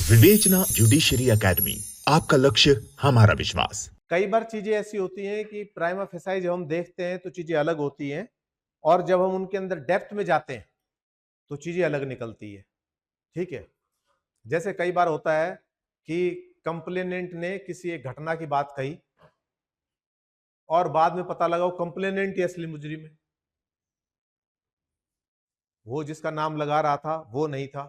विवेचना judiciary academy, आपका लक्ष्य हमारा विश्वास। कई बार चीजें ऐसी होती हैं कि प्राइमा फेसाई जब हम देखते हैं तो चीजें अलग होती हैं और जब हम उनके अंदर डेप्थ में जाते हैं तो चीजें अलग निकलती है। ठीक है, जैसे कई बार होता है कि कंप्लेनेंट ने किसी एक घटना की बात कही और बाद में पता लगा वो कंप्लेनेंट ही असली मुजरिम है, वो जिसका नाम लगा रहा था वो नहीं था।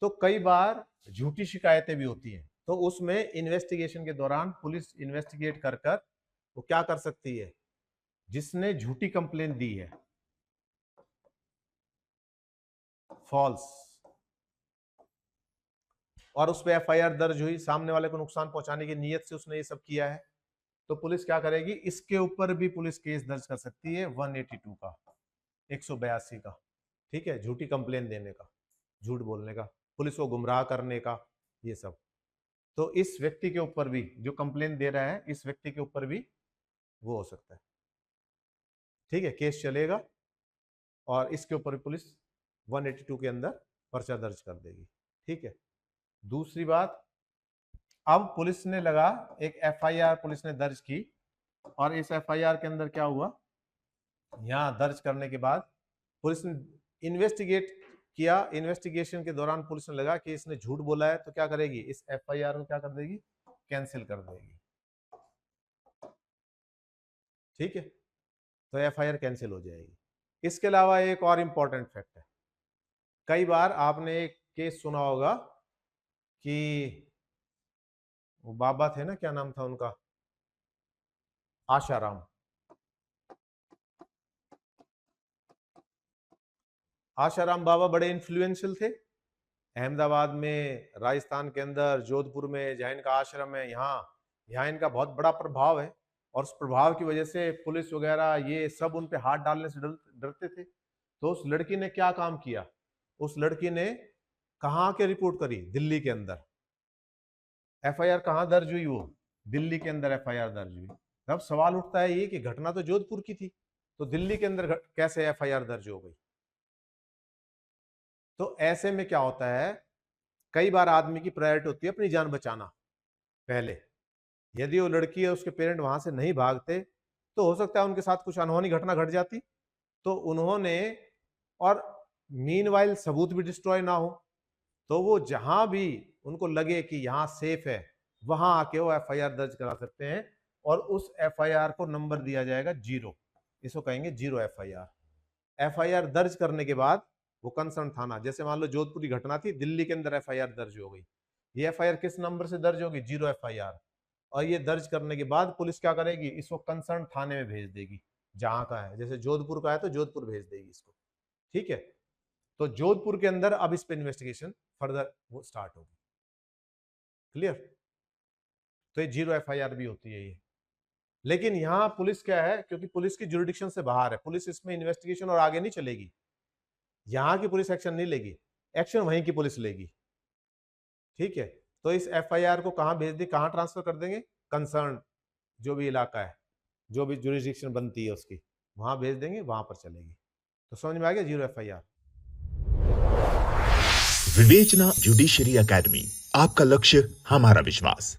तो कई बार झूठी शिकायतें भी होती हैं, तो उसमें इन्वेस्टिगेशन के दौरान पुलिस इन्वेस्टिगेट कर कर वो क्या कर सकती है, जिसने झूठी कंप्लेंट दी है, फॉल्स, और उस पर एफआईआर दर्ज हुई, सामने वाले को नुकसान पहुंचाने की नीयत से उसने ये सब किया है, तो पुलिस क्या करेगी, इसके ऊपर भी पुलिस केस दर्ज कर सकती है 182 का, 182 का। ठीक है, झूठी कंप्लेंट देने का, झूठ बोलने का, पुलिस को गुमराह करने का, ये सब। तो इस व्यक्ति के ऊपर भी, जो कंप्लेंट दे रहा है, इस व्यक्ति के ऊपर भी वो हो सकता है। ठीक है, केस चलेगा और इसके ऊपर भी पुलिस 182 के अंदर पर्चा दर्ज कर देगी। ठीक है, दूसरी बात, अब पुलिस ने लगा एक एफआईआर पुलिस ने दर्ज की और इस एफआईआर के अंदर क्या हुआ, यहां दर्ज करने के बाद पुलिस ने इन्वेस्टिगेट किया, इन्वेस्टिगेशन के दौरान पुलिस ने लगा कि इसने झूठ बोला है, तो क्या करेगी, इस एफआईआर को क्या कर देगी, कैंसिल कर देगी। ठीक है, तो एफआईआर कैंसिल हो जाएगी। इसके अलावा एक और इंपॉर्टेंट फैक्ट है, कई बार आपने एक केस सुना होगा कि वो बाबा थे ना, क्या नाम था उनका, आशाराम। आशाराम बाबा बड़े इन्फ्लुएंशियल थे अहमदाबाद में, राजस्थान के अंदर, जोधपुर में जहाँ इनका आश्रम है, यहाँ इनका बहुत बड़ा प्रभाव है और उस प्रभाव की वजह से पुलिस वगैरह ये सब उन पे हाथ डालने से डरते थे। तो उस लड़की ने क्या काम किया, उस लड़की ने कहाँ के रिपोर्ट करी, दिल्ली के अंदर। एफआईआर कहाँ दर्ज हुई, वो दिल्ली के अंदर एफआईआर दर्ज हुई। तब सवाल उठता है ये कि घटना तो जोधपुर की थी, तो दिल्ली के अंदर कैसे एफआईआर दर्ज हो गई। तो ऐसे में क्या होता है, कई बार आदमी की प्रायोरिटी होती है अपनी जान बचाना पहले। यदि वो लड़की है, उसके पेरेंट वहां से नहीं भागते तो हो सकता है उनके साथ कुछ अनहोनी घटना घट जाती। तो उन्होंने, और मीनवाइल सबूत भी डिस्ट्रॉय ना हो, तो वो जहां भी उनको लगे कि यहां सेफ है, वहां आके वो एफआईआर दर्ज करा सकते हैं और उस एफआईआर को नंबर दिया जाएगा 0, इसको कहेंगे 0 एफआईआर। एफआईआर दर्ज करने के बाद वो कंसर्न थाना, जैसे मान लो जोधपुर की घटना थी, दिल्ली के अंदर एफआईआर दर्ज हो गई, ये एफआईआर किस नंबर से दर्ज होगी, 0 एफआईआर। और ये दर्ज करने के बाद पुलिस क्या करेगी, इसको कंसर्न थाने में भेज देगी, जहां का है, जैसे जोधपुर का है तो जोधपुर भेज देगी इसको। ठीक है, तो जोधपुर के अंदर अब इस पे इन्वेस्टिगेशन फर्दर वो स्टार्ट होगी। क्लियर, तो ये 0 एफआईआर भी होती है ये। लेकिन यहां पुलिस क्या है, क्योंकि पुलिस की जुरिडिक्शन से बाहर है, पुलिस इसमें इन्वेस्टिगेशन और आगे नहीं चलेगी, यहां की पुलिस एक्शन नहीं लेगी, एक्शन वहीं की पुलिस लेगी। ठीक है, तो इस एफआईआर को कहां भेज दी, कहां ट्रांसफर कर देंगे, कंसर्न जो भी इलाका है, जो भी जुरिडिक्शन बनती है उसकी, वहां भेज देंगे, वहां पर चलेगी। तो समझ में आ गया, 0 एफआईआर। विवेचना जुडिशरी एकेडमी, आपका लक्ष्य हमारा विश्वास।